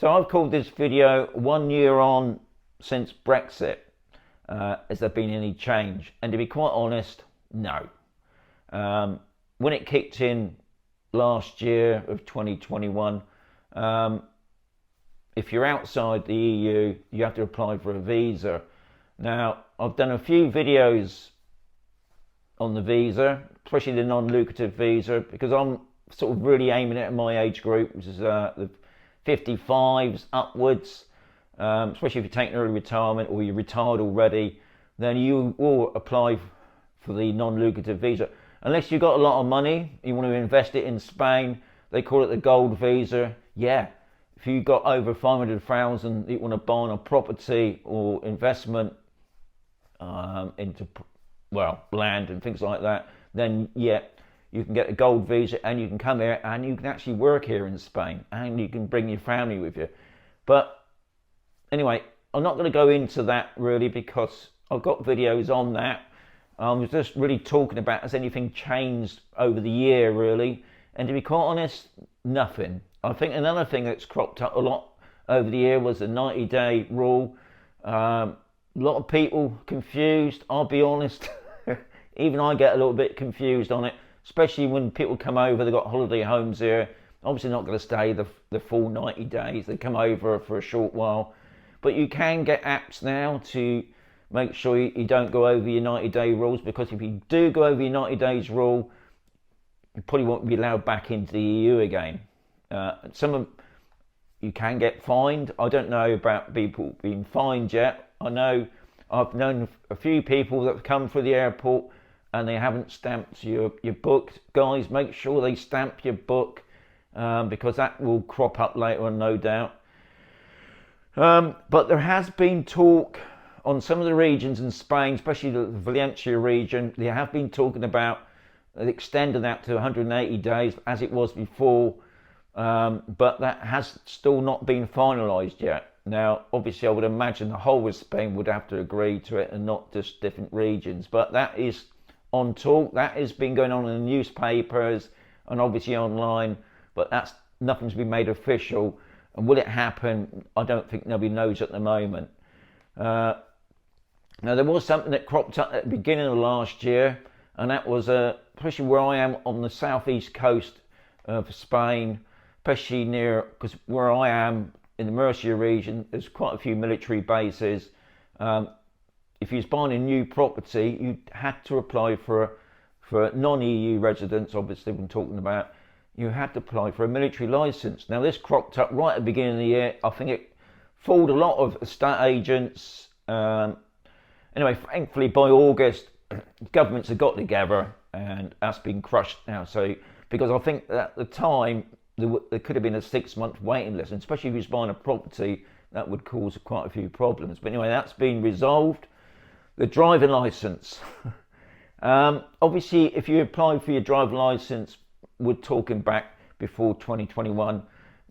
So I've called this video 1 year on since Brexit. Has there been any change? And to be quite honest, no. When it kicked in last year of 2021, if you're outside the EU, you have to apply for a visa. Now, I've done a few videos on the visa, especially the non-lucrative visa, because I'm sort of really aiming at my age group, which is the 55s upwards. Especially if you're taking early retirement or you're retired already, then you will apply for the non-lucrative visa. Unless you've got a lot of money, you want to invest it in Spain, they call it the gold visa. Yeah, if you've got over 500,000 you want to buy on a property or investment into, well, land and things like that, then yeah, you can get a gold visa and you can come here and you can actually work here in Spain and you can bring your family with you. But anyway, I'm not going to go into that really because I've got videos on that. I was just really talking about has anything changed over the year really, and to be quite honest, nothing. I think another thing that's cropped up a lot over the year was the 90-day rule. A lot of people confused, I'll be honest. Even I get a little bit confused on it, especially when people come over, they've got holiday homes here. Obviously not going to stay the full 90 days, they come over for a short while. But you can get apps now to make sure you don't go over your 90-day rules, because if you do go over your 90 days rule, you probably won't be allowed back into the EU again. You can get fined. I don't know about people being fined yet. I know I've known a few people that have come through the airport and they haven't stamped your book. Guys, make sure they stamp your book because that will crop up later on, no doubt. But there has been talk on some of the regions in Spain, especially the Valencia region. They have been talking about extending that to 180 days as it was before, but that has still not been finalised yet. Now, obviously, I would imagine the whole of Spain would have to agree to it and not just different regions, but that is on talk. That has been going on in the newspapers and obviously online, but nothing's been made official. And will it happen? I don't think nobody knows at the moment. Now, there was something that cropped up at the beginning of last year, and that was, especially where I am on the southeast coast of Spain, especially near, because where I am in the Murcia region, there's quite a few military bases. If you was buying a new property, you had to apply for non-EU residents, obviously I'm talking about, you had to apply for a military licence. Now, this cropped up right at the beginning of the year. I think it fooled a lot of estate agents. Anyway, thankfully by August, governments have got together and that's been crushed now. So, because I think at the time, there could have been a 6-month waiting list, and especially if you're buying a property, that would cause quite a few problems. But anyway, that's been resolved. The driving licence. Obviously, if you apply for your driving licence, we're talking back before 2021,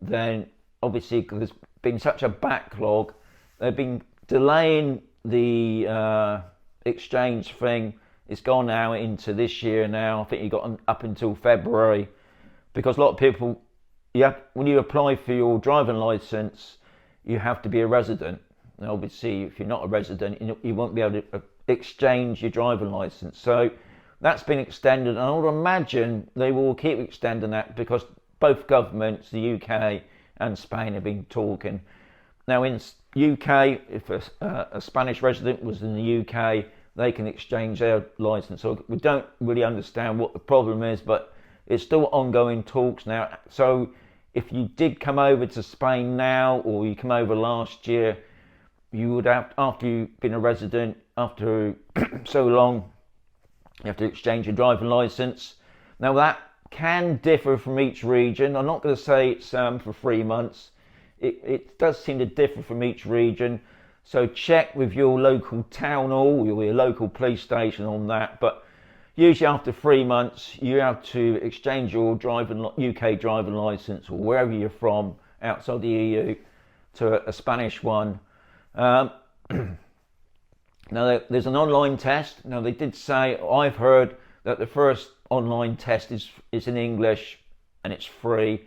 then obviously there's been such a backlog, they've been delaying the exchange thing. It's gone now into this year now. I think you got up until February, because a lot of people, when you apply for your driving licence, you have to be a resident. And obviously, if you're not a resident, you won't be able to exchange your driving licence. So that's been extended, and I would imagine they will keep extending that because both governments, the UK and Spain, have been talking. Now, in UK, if a Spanish resident was in the UK, they can exchange their licence. So we don't really understand what the problem is, but it's still ongoing talks now. So if you did come over to Spain now, or you come over last year, you would have, after you've been a resident, after so long, you have to exchange your driving licence. Now, that can differ from each region. I'm not going to say it's for 3 months. It does seem to differ from each region. So check with your local town hall or your local police station on that. But usually after 3 months, you have to exchange your UK driving licence, or wherever you're from outside the EU, to a Spanish one. Now, there's an online test. Now, they did say, I've heard that the first online test is in English and it's free.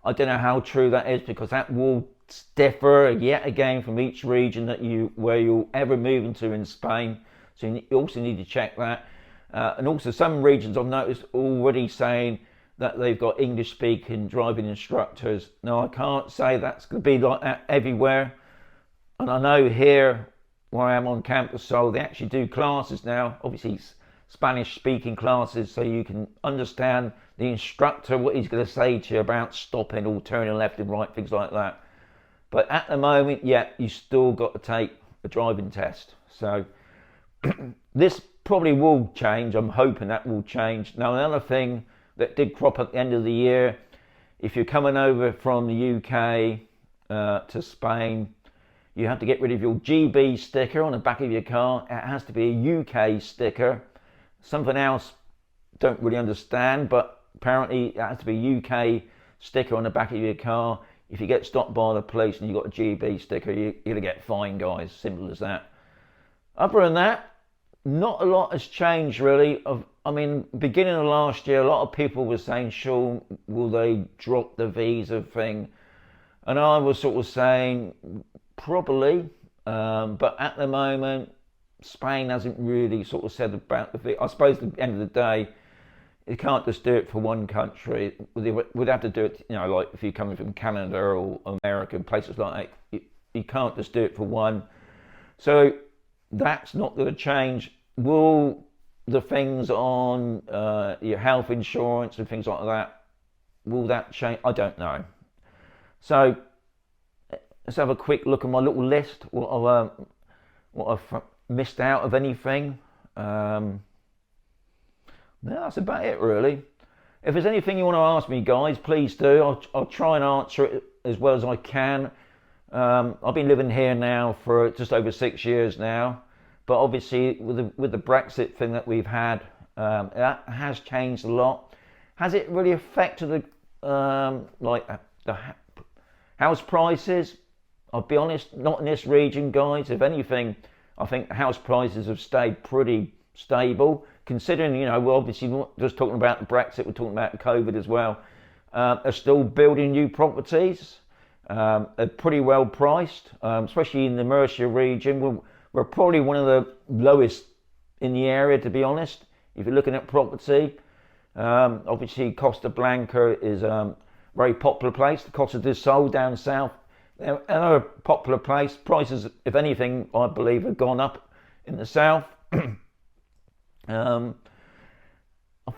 I don't know how true that is, because that will differ yet again from each region that where you're ever moving to in Spain. So you also need to check that. And also some regions I've noticed already saying that they've got English speaking driving instructors. Now I can't say that's going to be like that everywhere. And I know here where I am on campus, so they actually do classes now, obviously Spanish speaking classes, so you can understand the instructor, what he's going to say to you about stopping or turning left and right, things like that. But at the moment, yeah, you still got to take a driving test. So this probably will change. I'm hoping that will change. Now, another thing that did crop up at the end of the year, if you're coming over from the UK to Spain, you have to get rid of your GB sticker on the back of your car. It has to be a UK sticker. Something else, don't really understand, but apparently it has to be a UK sticker on the back of your car. If you get stopped by the police and you've got a GB sticker, you're going to get fined, guys. Simple as that. Other than that, not a lot has changed really. I mean, beginning of last year, a lot of people were saying, Sean, will they drop the visa thing? And I was sort of saying, probably. But at the moment, Spain hasn't really sort of said about the visa. I suppose at the end of the day, you can't just do it for one country. They would have to do it, you know, like if you're coming from Canada or America, places like that, you can't just do it for one. So that's not going to change. Will the things on your health insurance and things like that, will that change? I don't know. So let's have a quick look at my little list, what I've missed out of anything. No, that's about it really. If there's anything you want to ask me, guys, please do. I'll try and answer it as well as I can. I've been living here now for just over 6 years now, but obviously with the Brexit thing that we've had, that has changed a lot. Has it really affected the house prices? I'll be honest, not in this region, guys. If anything, I think house prices have stayed pretty stable, considering, you know, we're obviously not just talking about the Brexit, we're talking about COVID as well. They're still building new properties. They're pretty well priced, especially in the Murcia region. We're probably one of the lowest in the area, to be honest, if you're looking at property. Obviously, Costa Blanca is a very popular place. The Costa del Sol down south, another popular place. Prices, if anything, I believe have gone up in the south. I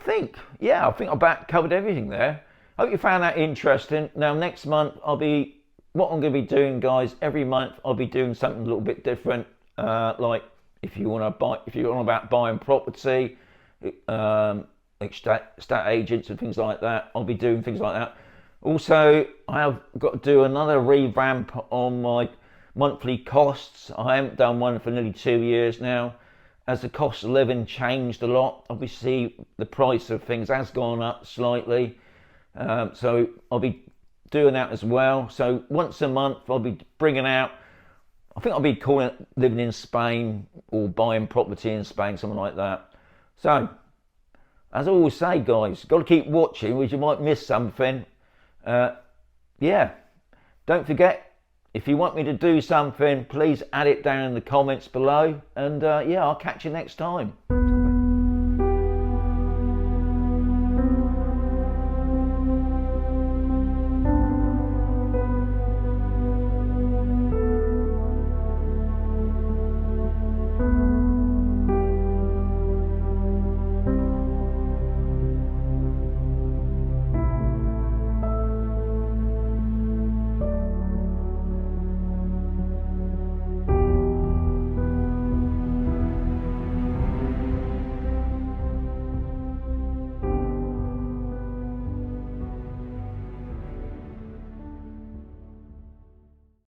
think I about covered everything there. Hope you found that interesting. Now next month what I'm going to be doing, guys, every month I'll be doing something a little bit different. Like if you're on about buying property, estate agents and things like that, I'll be doing things like that. Also, I have got to do another revamp on my monthly costs. I haven't done one for nearly 2 years now. As the cost of living changed a lot, obviously the price of things has gone up slightly. So I'll be doing that as well. So once a month I'll be bringing out, I think I'll be calling it living in Spain or buying property in Spain, something like that. So, as I always say, guys, got to keep watching, because you might miss something. Yeah, don't forget, if you want me to do something, please add it down in the comments below. And yeah, I'll catch you next time.